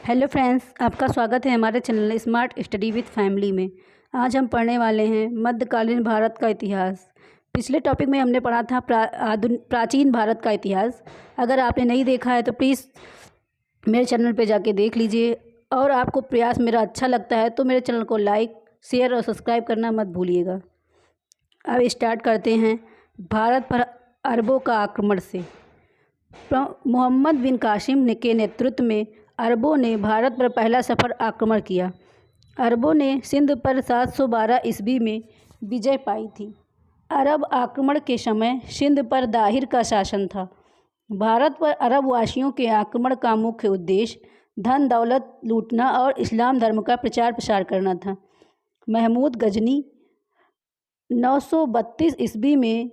Hello friends, आपका स्वागत है हमारे channel smart study with family में। आज हम पढ़ने वाले हैं मध्यकालीन भारत का इतिहास। पिछले टॉपिक में हमने पढ़ा था प्राचीन भारत का इतिहास। अगर आपने नहीं देखा है तो प्लीज़ मेरे चैनल पे जाके देख लीजिए, और आपको प्रयास मेरा अच्छा लगता है तो मेरे चैनल को लाइक, शेयर और सब्सक्राइब करना मत भूलिएगा। अब स्टार्ट करते हैं। भारत पर अरबों का आक्रमण से। मोहम्मद बिन कासिम के नेतृत्व में अरबों ने भारत पर पहला सफल आक्रमण किया। अरबों ने सिंध पर 712 ईस्वी में विजय पाई थी। अरब आक्रमण के समय सिंध पर दाहिर का शासन था। भारत पर अरब वासियों के आक्रमण का मुख्य उद्देश्य धन दौलत लूटना और इस्लाम धर्म का प्रचार प्रसार करना था। महमूद गजनी 932 ईस्वी में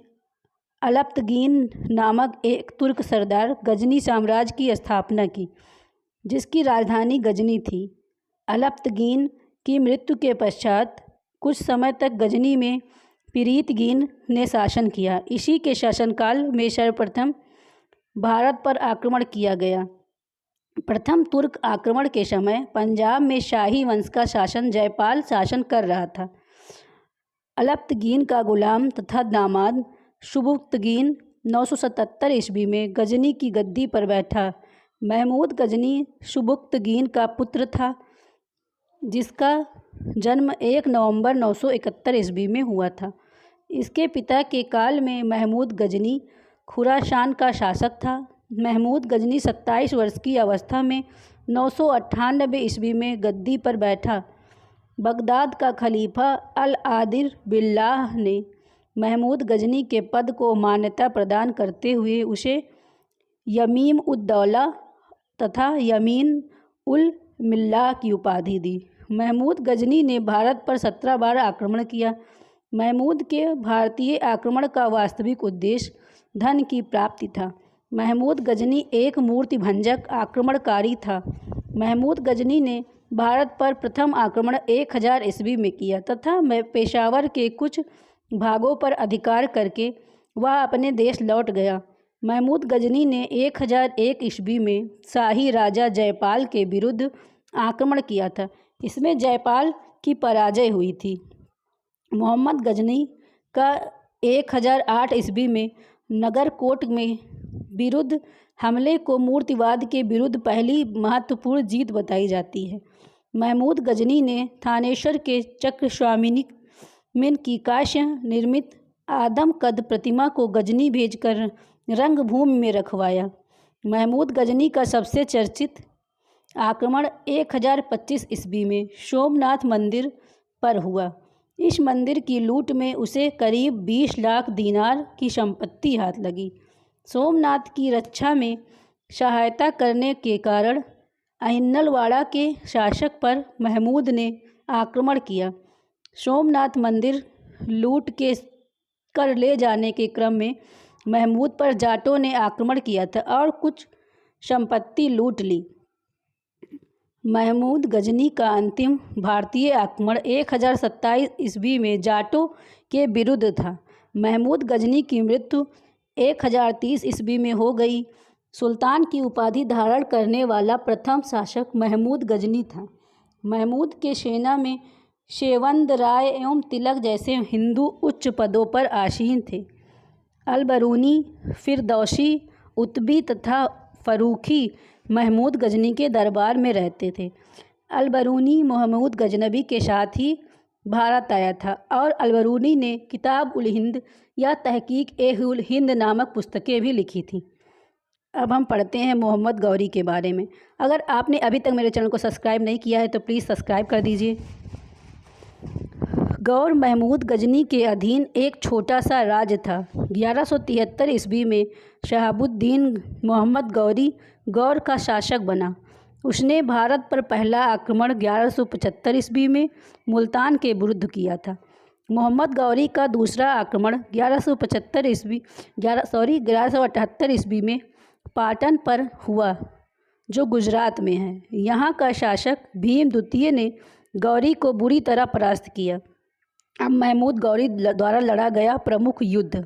अलप्तगीन नामक एक तुर्क सरदार गजनी साम्राज्य की स्थापना की, जिसकी राजधानी गजनी थी। अलप्तगीन की मृत्यु के पश्चात कुछ समय तक गजनी में पीरितगीन ने शासन किया। इसी के शासनकाल में सर्वप्रथम भारत पर आक्रमण किया गया। प्रथम तुर्क आक्रमण के समय पंजाब में शाही वंश का शासन जयपाल शासन कर रहा था। अलप्तगीन का गुलाम तथा दामाद सुबुक्तगीन 977 ईस्वी में गजनी की गद्दी पर बैठा। महमूद गजनी सुबुक्तगीन का पुत्र था, जिसका जन्म 1 नवंबर 971 ईस्वी में हुआ था। इसके पिता के काल में महमूद गजनी खुरासान का शासक था। महमूद गजनी 27 वर्ष की अवस्था में 998 ईस्वी में गद्दी पर बैठा। बगदाद का खलीफा अल-आदिल बिल्लाह ने महमूद गजनी के पद को मान्यता प्रदान करते हुए उसे यमीम उद दौला तथा यमीन उल मिल्लाह की उपाधि दी। महमूद गजनी ने भारत पर 17 बार आक्रमण किया। महमूद के भारतीय आक्रमण का वास्तविक उद्देश्य धन की प्राप्ति था। महमूद गजनी एक मूर्तिभंजक आक्रमणकारी था। महमूद गजनी ने भारत पर प्रथम आक्रमण 1000 ईस्वी में किया तथा पेशावर के कुछ भागों पर अधिकार करके वह अपने देश लौट गया। महमूद गजनी ने 1001 ईस्वी में शाही राजा जयपाल के विरुद्ध आक्रमण किया था। इसमें जयपाल की पराजय हुई थी। मोहम्मद गजनी का 1008 ईस्वी में नगरकोट में विरुद्ध हमले को मूर्तिवाद के विरुद्ध पहली महत्वपूर्ण जीत बताई जाती है। महमूद गजनी ने थानेश्वर के चक्रस्वामिन की कांस्य निर्मित आदम कद प्रतिमा को गजनी भेजकर रंगभूमि में रखवाया। महमूद गजनी का सबसे चर्चित आक्रमण 1025 ईस्वी में सोमनाथ मंदिर पर हुआ। इस मंदिर की लूट में उसे करीब 20 लाख दीनार की संपत्ति हाथ लगी। सोमनाथ की रक्षा में सहायता करने के कारण अहिन्नलवाड़ा के शासक पर महमूद ने आक्रमण किया। सोमनाथ मंदिर लूट के कर ले जाने के क्रम में महमूद पर जाटों ने आक्रमण किया था और कुछ संपत्ति लूट ली। महमूद गजनी का अंतिम भारतीय आक्रमण 1027 ईस्वी में जाटों के विरुद्ध था। महमूद गजनी की मृत्यु 1030 ईस्वी में हो गई। सुल्तान की उपाधि धारण करने वाला प्रथम शासक महमूद गजनी था। महमूद के सेना में शेवंद राय एवं तिलक जैसे हिंदू उच्च पदों पर आसीन थे। अलबरूनी, फिरदौसी, उतबी तथा फरूखी महमूद गजनी के दरबार में रहते थे। अलबरूनी महमूद गजनबी के साथ ही भारत आया था और अलबरूनी ने किताब उल हिंद या तहकीक ए उल हिंद नामक पुस्तकें भी लिखी थीं। अब हम पढ़ते हैं मोहम्मद गौरी के बारे में। अगर आपने अभी तक मेरे चैनल को सब्सक्राइब नहीं किया है तो प्लीज़ सब्सक्राइब कर दीजिए। गौर महमूद गजनी के अधीन एक छोटा सा राज्य था। 1173 ईस्वी में शहाबुद्दीन मोहम्मद गौरी गौर का शासक बना। उसने भारत पर पहला आक्रमण 1175 ईस्वी में मुल्तान के विरुद्ध किया था। मोहम्मद गौरी का दूसरा आक्रमण 1178 ईस्वी में पाटन पर हुआ, जो गुजरात में है। यहाँ का शासक भीम द्वितीय ने गौरी को बुरी तरह परास्त किया। अब महमूद गौरी द्वारा लड़ा गया प्रमुख युद्ध।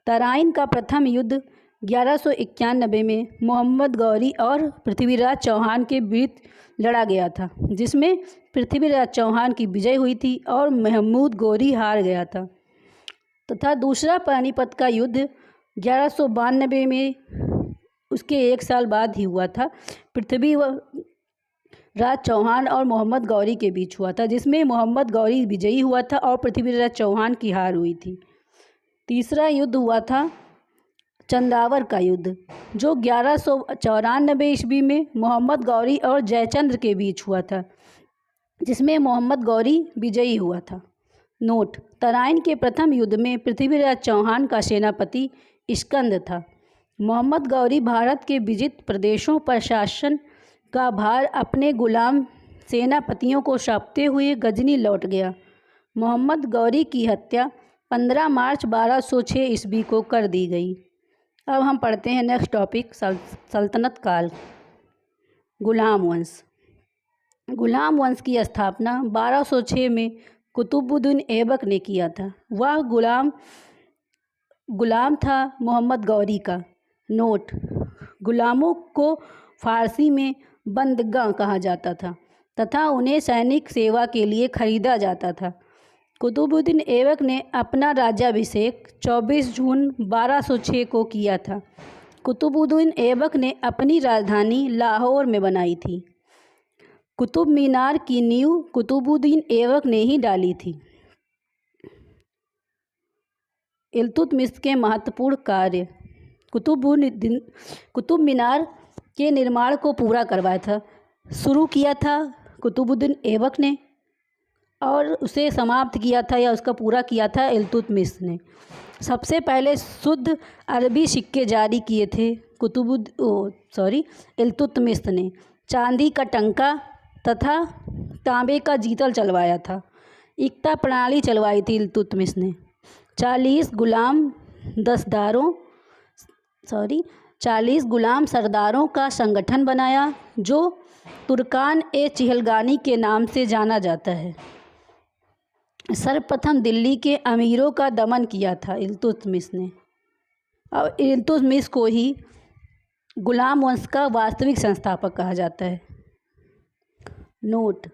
तराइन का प्रथम युद्ध 1191 में मोहम्मद गौरी और पृथ्वीराज चौहान के बीच लड़ा गया था, जिसमें पृथ्वीराज चौहान की विजय हुई थी और महमूद गौरी हार गया था। तथा दूसरा पानीपत का युद्ध 1192 में उसके 1 साल बाद ही हुआ था। पृथ्वीराज चौहान और मोहम्मद गौरी के बीच हुआ था, जिसमें मोहम्मद गौरी विजयी हुआ था और पृथ्वीराज चौहान की हार हुई थी। तीसरा युद्ध हुआ था चंदावर का युद्ध, जो 1194 ईस्वी में मोहम्मद गौरी और जयचंद्र के बीच हुआ था, जिसमें मोहम्मद गौरी विजयी हुआ था। नोट: तराइन के प्रथम युद्ध में पृथ्वीराज चौहान का सेनापति स्कंद था। मोहम्मद गौरी भारत के विजित प्रदेशों पर शासन का भार अपने गुलाम सेनापतियों को सौंपते हुए गजनी लौट गया। मोहम्मद गौरी की हत्या 15 मार्च 1206 ईस्वी को कर दी गई। अब हम पढ़ते हैं नेक्स्ट टॉपिक, सल्तनत काल। गुलाम वंश। गुलाम वंश की स्थापना 1206 में कुतुबुद्दीन ऐबक ने किया था। वह गुलाम था मोहम्मद गौरी का। नोट: गुलामों को फारसी में बंदगां कहा जाता था तथा उन्हें सैनिक सेवा के लिए खरीदा जाता था। कुतुबुद्दीन ऐबक ने अपना राज्याभिषेक 24 जून 1206 को किया था। कुतुबुद्दीन ऐबक ने अपनी राजधानी लाहौर में बनाई थी। कुतुब मीनार की नींव कुतुबुद्दीन ऐबक ने ही डाली थी। इल्तुतमिश के महत्वपूर्ण कार्य। कुतुब मीनार के निर्माण को पूरा करवाया था, शुरू किया था कुतुबुद्दीन ऐबक ने और उसे समाप्त किया था या उसका पूरा किया था इल्तुतमिश ने। सबसे पहले शुद्ध अरबी सिक्के जारी किए थे इल्तुतमिश ने। चांदी का टंका तथा तांबे का जीतल चलवाया था। इक्ता प्रणाली चलवाई थी इल्तुतमिश ने। 40 गुलाम सरदारों का संगठन बनाया, जो तुर्कान ए चिहलगानी के नाम से जाना जाता है। सर्वप्रथम दिल्ली के अमीरों का दमन किया था इल्तुतमिश ने और इल्तुतमिश को ही गुलाम वंश का वास्तविक संस्थापक कहा जाता है। नोट: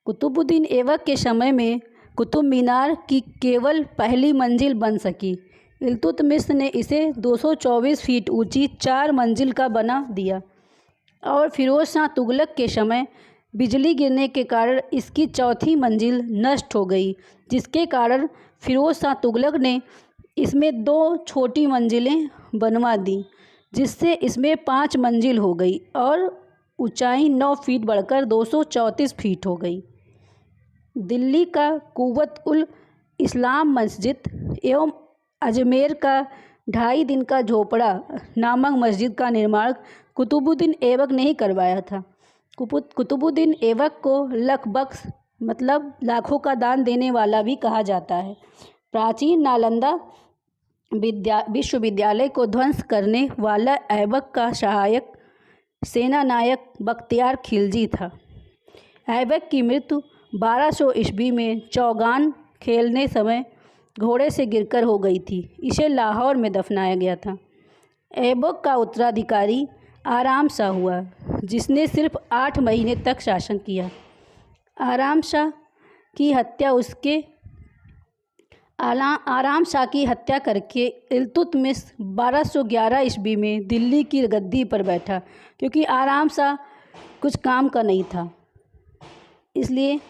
कुतुबुद्दीन ऐबक के समय में कुतुब मीनार की केवल पहली मंजिल बन सकी। इल्तुतमिश ने इसे 224 फीट ऊंची 4 मंजिल का बना दिया और फिरोज शाह तुगलक के समय बिजली गिरने के कारण इसकी चौथी मंजिल नष्ट हो गई, जिसके कारण फिरोज शाह तुगलक ने इसमें 2 छोटी मंजिलें बनवा दी, जिससे इसमें 5 मंजिल हो गई और ऊंचाई 9 फीट बढ़कर 234 फीट हो गई। दिल्ली का कुव्वत उल इस्लाम मस्जिद एवं अजमेर का 2.5 दिन का झोपड़ा नामक मस्जिद का निर्माण कुतुबुद्दीन ऐबक ने ही करवाया था। कुतुबुद्दीन ऐबक को लख बख्श मतलब लाखों का दान देने वाला भी कहा जाता है। प्राचीन नालंदा विश्वविद्यालय को ध्वंस करने वाला ऐबक का सहायक सेनानायक बख्तियार खिलजी था। ऐबक की मृत्यु 1200 ईस्वी में चौगान खेलने समय घोड़े से गिरकर हो गई थी। इसे लाहौर में दफनाया गया था। ऐबक का उत्तराधिकारी आराम शाह हुआ, जिसने सिर्फ 8 महीने तक शासन किया। आराम शाह की हत्या करके इल्तुतमिश 1211 ईस्वी में दिल्ली की गद्दी पर बैठा, क्योंकि आराम शाह कुछ काम का नहीं था, इसलिए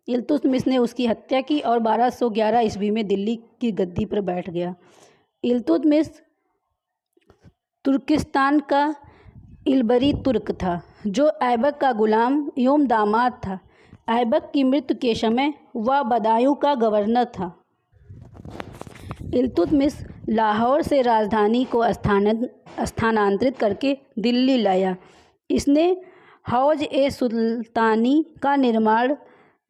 इल्तुतमिश ने उसकी हत्या की और 1211 ईस्वी में दिल्ली की गद्दी पर बैठ गया। इल्तुतमिश तुर्किस्तान का इल्बरी तुर्क था, जो ऐबक का गुलाम एवं दामाद था। ऐबक की मृत्यु के समय वह बदायूं का गवर्नर था। इल्तुतमिश लाहौर से राजधानी को स्थानांतरित करके दिल्ली लाया। इसने हौज ए सुल्तानी का निर्माण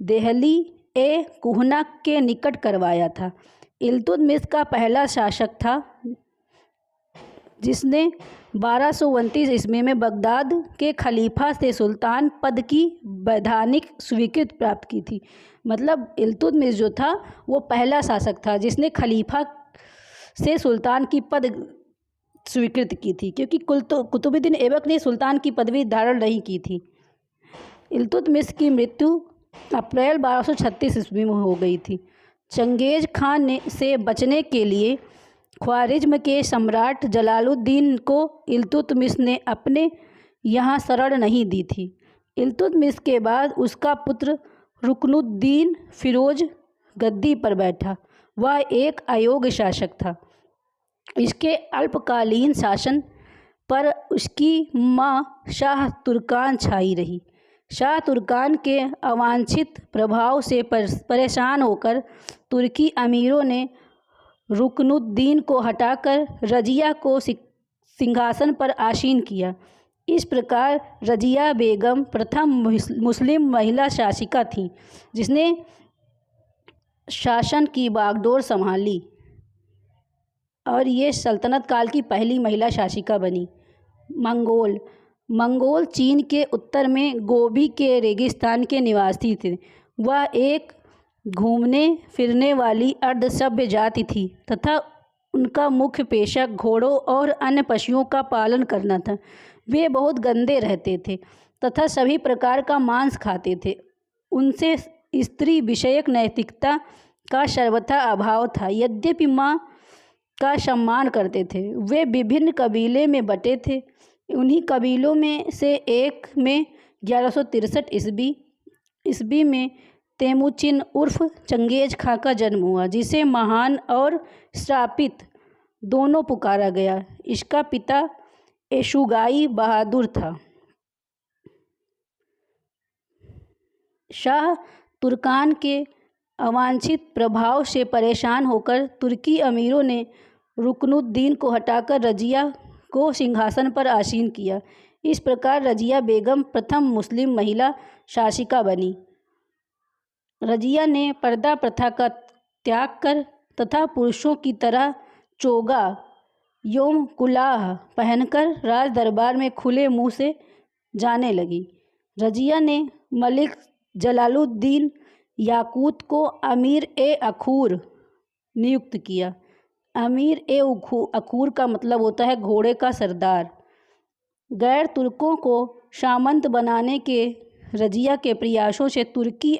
देहली ए कुहना के निकट करवाया था। इल्तुतमिश का पहला शासक था जिसने 1229 ईस्वी में बगदाद के खलीफा से सुल्तान पद की वैधानिक स्वीकृति प्राप्त की थी। मतलब इल्तुतमिश जो था वो पहला शासक था जिसने खलीफा से सुल्तान की पद स्वीकृत की थी, क्योंकि कुतुबुद्दीन ऐबक ने सुल्तान की पदवी धारण नहीं की थी। इल्तुतमिश की मृत्यु अप्रैल 1236 ईस्वी में हो गई थी। चंगेज खान से बचने के लिए ख्वारिज्म के सम्राट जलालुद्दीन को इल्तुतमिश ने अपने यहाँ शरण नहीं दी थी। इल्तुतमिश के बाद उसका पुत्र रुकनुद्दीन फिरोज गद्दी पर बैठा। वह एक अयोग्य शासक था। इसके अल्पकालीन शासन पर उसकी माँ शाह तुर्कान छाई रही। शाह तुर्कान के अवांछित प्रभाव से परेशान होकर तुर्की अमीरों ने रुकनुद्दीन को हटाकर रजिया को सिंहासन पर आसीन किया। इस प्रकार रजिया बेगम प्रथम मुस्लिम महिला शासिका थीं जिसने शासन की बागडोर संभाली और ये सल्तनत काल की पहली महिला शासिका बनी। मंगोल चीन के उत्तर में गोबी के रेगिस्तान के निवासी थे। वह एक घूमने फिरने वाली अर्धसभ्य जाति थी तथा उनका मुख्य पेशा घोड़ों और अन्य पशुओं का पालन करना था। वे बहुत गंदे रहते थे तथा सभी प्रकार का मांस खाते थे। उनसे स्त्री विषयक नैतिकता का सर्वथा अभाव था। यद्यपि माँ का सम्मान करते थे। वे विभिन्न कबीले में बटे थे। उन्हीं कबीलों में से एक में 1163 ईस्वी में तेमुचिन उर्फ चंगेज खां का जन्म हुआ, जिसे महान और श्रापित दोनों पुकारा गया। इसका पिता एशुगाई बहादुर था। शाह तुर्कान के अवांछित प्रभाव से परेशान होकर तुर्की अमीरों ने रुकनुद्दीन को हटाकर रजिया को सिंहासन पर आसीन किया। इस प्रकार रजिया बेगम प्रथम मुस्लिम महिला शासिका बनी। रजिया ने पर्दा प्रथा का त्याग कर तथा पुरुषों की तरह चोगा एवं कुलाह पहनकर राज दरबार में खुले मुंह से जाने लगी। रजिया ने मलिक जलालुद्दीन याकूत को अमीर ए अखूर नियुक्त किया। अमीर ए अखूर का मतलब होता है घोड़े का सरदार। गैर तुर्कों को सामंत बनाने के रजिया के प्रयासों से तुर्की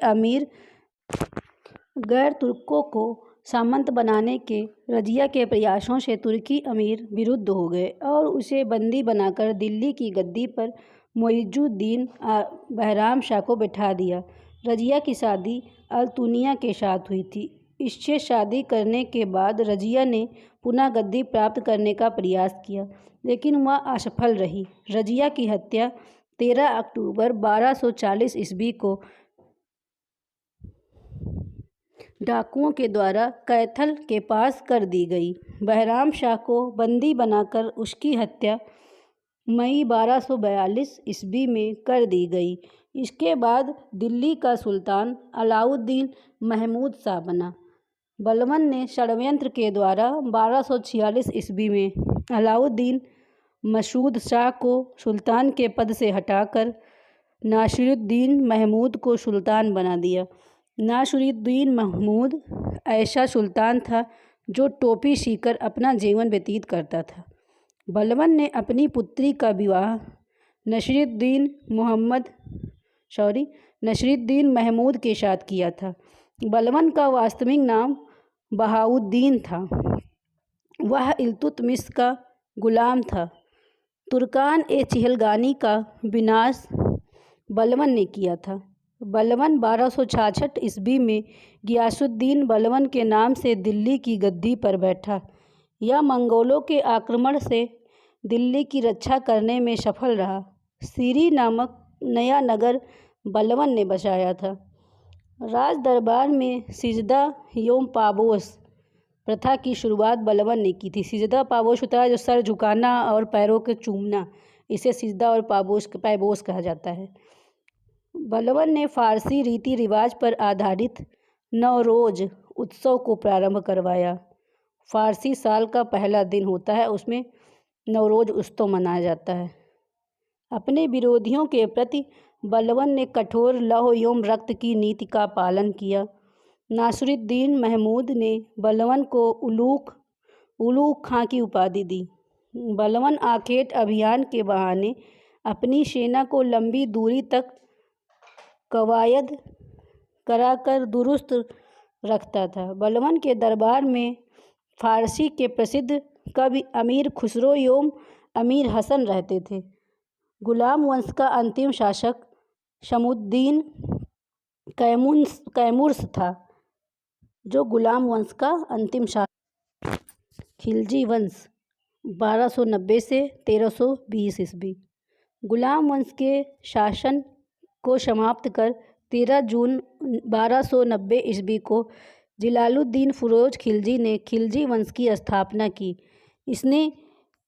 अमीर विरुद्ध हो गए और उसे बंदी बनाकर दिल्ली की गद्दी पर मुइजुद्दीन बहराम शाह को बैठा दिया। रजिया की शादी अल्तुनिया के साथ हुई थी। इससे शादी करने के बाद रजिया ने पुनः गद्दी प्राप्त करने का प्रयास किया, लेकिन वह असफल रही। रजिया की हत्या 13 अक्टूबर 1240 ईस्वी को डाकुओं के द्वारा कैथल के पास कर दी गई। बहराम शाह को बंदी बनाकर उसकी हत्या मई 1242 ईस्वी में कर दी गई। इसके बाद दिल्ली का सुल्तान अलाउद्दीन महमूद शाह बना। बलबन ने षड्यंत्र के द्वारा 1246 ईस्वी में अलाउद्दीन मसूद शाह को सुल्तान के पद से हटाकर नासिरुद्दीन महमूद को सुल्तान बना दिया। नासिरुद्दीन महमूद ऐसा सुल्तान था जो टोपी सीकर अपना जीवन व्यतीत करता था। बलबन ने अपनी पुत्री का विवाह नसीरुद्दीन महमूद के साथ किया था। बलबन का वास्तविक नाम बहाउद्दीन था। वह इल्तुतमिश का गुलाम था। तुर्कान ए चिहलगानी का विनाश बलबन ने किया था। बलबन 1266 ईस्वी में गियासुद्दीन बलबन के नाम से दिल्ली की गद्दी पर बैठा। यह मंगोलों के आक्रमण से दिल्ली की रक्षा करने में सफल रहा। सीरी नामक नया नगर बलबन ने बसाया था। राज दरबार में सिजदा एवं पाबोस प्रथा की शुरुआत बलबन ने की थी। सिजदा पाबोस होता है जो सर झुकाना और पैरों के चूमना, इसे सिजदा और पैबोस कहा जाता है। बलबन ने फारसी रीति रिवाज पर आधारित नवरोज उत्सव को प्रारंभ करवाया। फारसी साल का पहला दिन होता है, उसमें नवरोज उत्सव मनाया जाता है। अपने विरोधियों के प्रति बलबन ने कठोर लौह एवं रक्त की नीति का पालन किया। नासिरुद्दीन महमूद ने बलबन को उलूग खां की उपाधि दी। बलवन आखेट अभियान के बहाने अपनी सेना को लंबी दूरी तक कवायद कराकर दुरुस्त रखता था। बलवन के दरबार में फारसी के प्रसिद्ध कवि अमीर खुसरो एवं अमीर हसन रहते थे। गुलाम वंश का अंतिम शासक शमुद्दीन कैमुर्स था, जो गुलाम वंश का अंतिम शासक। खिलजी वंश 1290 से 1320 ईस्वी। गुलाम वंश के शासन को समाप्त कर 13 जून 1290 ईस्वी को जलालुद्दीन फिरोज खिलजी ने खिलजी वंश की स्थापना की। इसने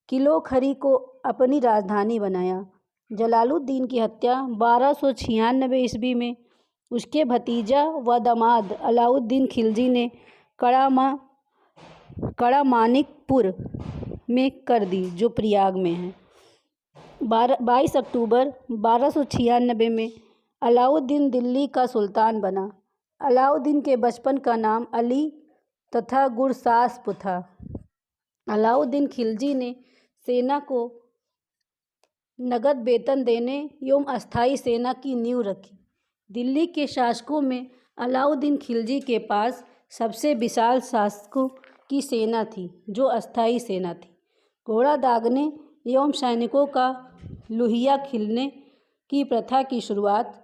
किलोखरी को अपनी राजधानी बनाया। जलालुद्दीन की हत्या 1296 ईस्वी में उसके भतीजा व दामाद अलाउद्दीन खिलजी ने कड़ामानिकपुर में कर दी, जो प्रयाग में है। 22 अक्टूबर 1296 में अलाउद्दीन दिल्ली का सुल्तान बना। अलाउद्दीन के बचपन का नाम अली तथा गुरसास्प था। अलाउद्दीन खिलजी ने सेना को नगद वेतन देने एवं अस्थायी सेना की नींव रखी। दिल्ली के शासकों में अलाउद्दीन खिलजी के पास सबसे विशाल शासकों की सेना थी, जो अस्थायी सेना थी। घोड़ा दागने एवं सैनिकों का लोहिया खिलने की प्रथा की शुरुआत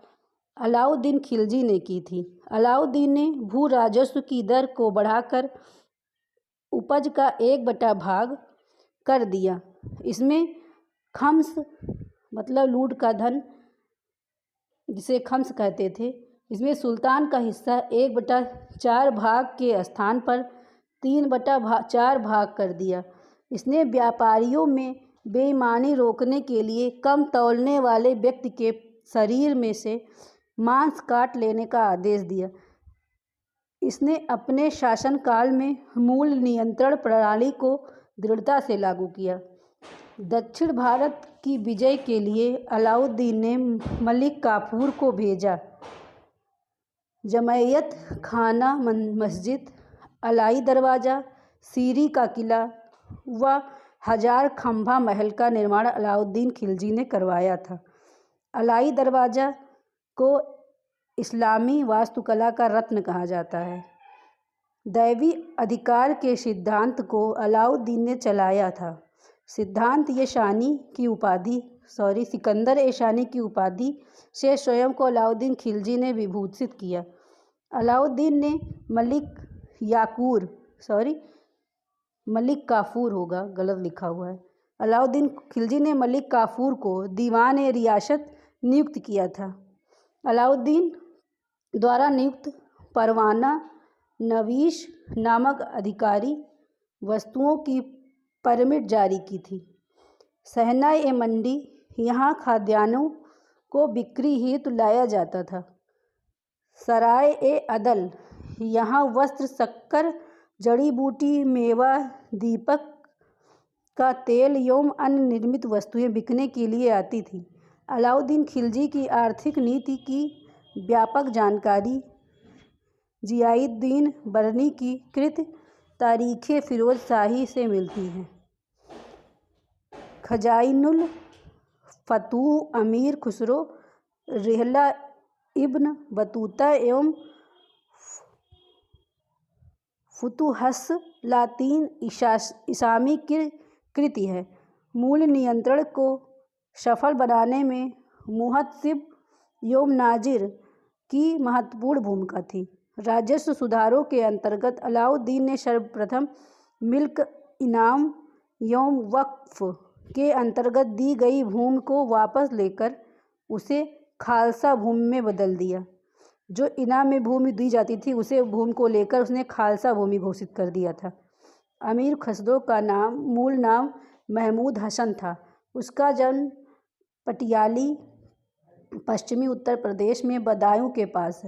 अलाउद्दीन खिलजी ने की थी। अलाउद्दीन ने भू राजस्व की दर को बढ़ाकर उपज का 1/8 भाग कर दिया। इसमें खम्स मतलब लूट का धन, जिसे खम्स कहते थे, इसमें सुल्तान का हिस्सा 1/4 भाग के स्थान पर 3/4 भाग कर दिया। इसने व्यापारियों में बेईमानी रोकने के लिए कम तौलने वाले व्यक्ति के शरीर में से मांस काट लेने का आदेश दिया। इसने अपने शासनकाल में मूल नियंत्रण प्रणाली को दृढ़ता से लागू किया। दक्षिण भारत की विजय के लिए अलाउद्दीन ने मलिक काफूर को भेजा। जमैयत खाना मस्जिद, अलाई दरवाज़ा, सीरी का किला व हजार खंभा महल का निर्माण अलाउद्दीन खिलजी ने करवाया था। अलाई दरवाज़ा को इस्लामी वास्तुकला का रत्न कहा जाता है। दैवी अधिकार के सिद्धांत को अलाउद्दीन ने चलाया था। सिकंदर ए शानी की उपाधि से स्वयं को अलाउद्दीन खिलजी ने विभूषित किया। अलाउद्दीन ने मलिक काफूर होगा, गलत लिखा हुआ है। अलाउद्दीन खिलजी ने मलिक काफूर को दीवान ए रियासत नियुक्त किया था। अलाउद्दीन द्वारा नियुक्त परवाना नवीश नामक अधिकारी वस्तुओं की परमिट जारी की थी। सहनाई ए मंडी, यहाँ खाद्यान्नों को बिक्री हेतु लाया जाता था। सराय ए अदल, यहाँ वस्त्र, शक्कर, जड़ी बूटी, मेवा, दीपक का तेल एवं अन्य निर्मित वस्तुएं बिकने के लिए आती थी। अलाउद्दीन खिलजी की आर्थिक नीति की व्यापक जानकारी जियाउद्दीन बरनी की कृत तारीख़े फिरोज शाही से मिलती है। खजाइनुल फतूह अमीर खुसरो, रिहला इब्न बतूता एवं फुतुहस लातीन इसामी की कृति है। मूल नियंत्रण को सफल बनाने में मुहत्सिब एवं नाजिर की महत्वपूर्ण भूमिका थी। राजस्व सुधारों के अंतर्गत अलाउद्दीन ने सर्वप्रथम मिल्क इनाम एवं वक्फ के अंतर्गत दी गई भूमि को वापस लेकर उसे खालसा भूमि में बदल दिया। जो इनाम में भूमि दी जाती थी, उसे भूमि को लेकर उसने खालसा भूमि घोषित कर दिया था। अमीर खुसरो का मूल नाम महमूद हसन था। उसका जन्म पटियाली, पश्चिमी उत्तर प्रदेश में बदायूं के पास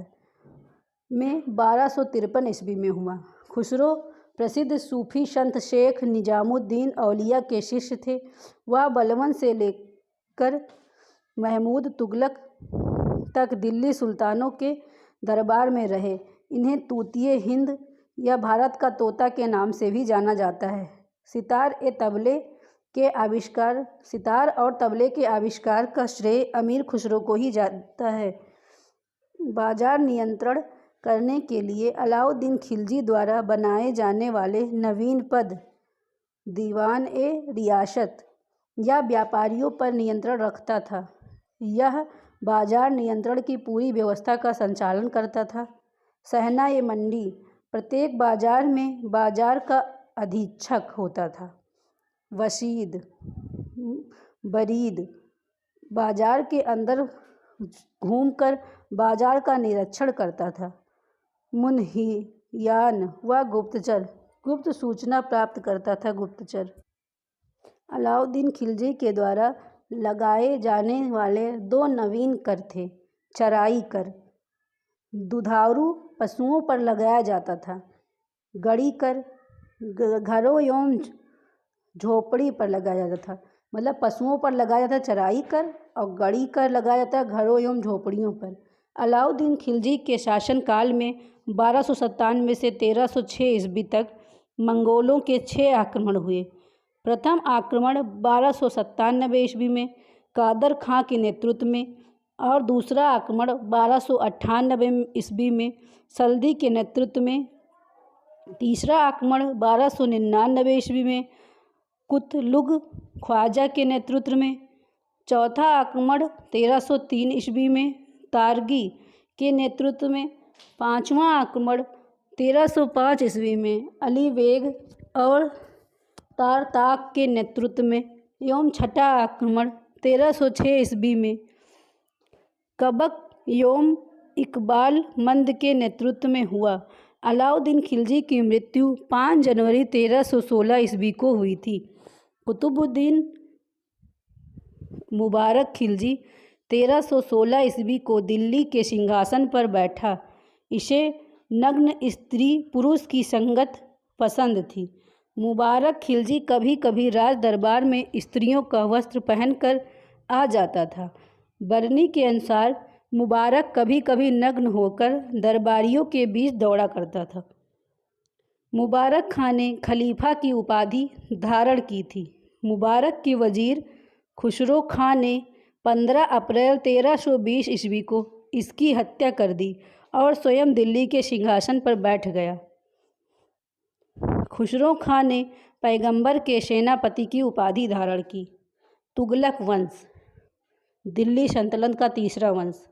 में 1253 ईस्वी में हुआ। खुसरो प्रसिद्ध सूफी संत शेख निजामुद्दीन औलिया के शिष्य थे। वह बलवन से लेकर महमूद तुगलक तक दिल्ली सुल्तानों के दरबार में रहे। इन्हें तूतिए हिंद या भारत का तोता के नाम से भी जाना जाता है। सितार ए तबले के आविष्कार, सितार और तबले के आविष्कार का श्रेय अमीर खुसरो को ही जाता है। बाजार नियंत्रण करने के लिए अलाउद्दीन खिलजी द्वारा बनाए जाने वाले नवीन पद दीवान-ए-रियासत या व्यापारियों पर नियंत्रण रखता था। यह बाजार नियंत्रण की पूरी व्यवस्था का संचालन करता था। सहना-ए-मंडी, प्रत्येक बाजार में बाजार का अधीक्षक होता था। वसीद, बरीद, बाजार के अंदर घूमकर बाजार का निरीक्षण करता था। मुन्हियान व गुप्तचर, गुप्त सूचना प्राप्त करता था। गुप्तचर अलाउद्दीन खिलजी के द्वारा लगाए जाने वाले 2 नवीन कर थे। चराई कर दुधारू पशुओं पर लगाया जाता था। गड़ी कर घरों एवं झोपड़ी पर लगाया जाता था। मतलब पशुओं पर लगाया जाता चराई कर, और गड़ी कर लगाया जाता घरों एवं झोपड़ियों पर। अलाउद्दीन खिलजी के शासनकाल में 1297 से 1306 ईस्वी तक मंगोलों के 6 आक्रमण हुए। प्रथम आक्रमण 1297 ईस्वी में कादर खां के नेतृत्व में, और दूसरा आक्रमण 1298 ईस्वी में सल्दी के नेतृत्व में। तीसरा आक्रमण 1299 ईस्वी में कुतलुग ख्वाजा के नेतृत्व में। चौथा आक्रमण 1303 ईस्वी में तारगी के नेतृत्व में। पाँचवां आक्रमण 1305 ईस्वी में अली बेग और तारताक के नेतृत्व में, एवं छठा आक्रमण 1306 ईस्वी में कबक एवं इकबाल मंद के नेतृत्व में हुआ। अलाउद्दीन खिलजी की मृत्यु 5 जनवरी 1316 ईस्वी को हुई थी। कुतुबुद्दीन मुबारक खिलजी 1316 ईस्वी को दिल्ली के सिंहासन पर बैठा। इसे नग्न स्त्री पुरुष की संगत पसंद थी। मुबारक खिलजी कभी कभी राज दरबार में स्त्रियों का वस्त्र पहनकर आ जाता था। बरनी के अनुसार मुबारक कभी कभी नग्न होकर दरबारियों के बीच दौड़ा करता था। मुबारक खां ने खलीफा की उपाधि धारण की थी। मुबारक के वजीर खुसरो खां ने 15 अप्रैल 1320 ईस्वी को इसकी हत्या कर दी और स्वयं दिल्ली के सिंहासन पर बैठ गया। खुसरो खां ने पैगंबर के सेनापति की उपाधि धारण की। तुगलक वंश, दिल्ली सल्तनत का तीसरा वंश।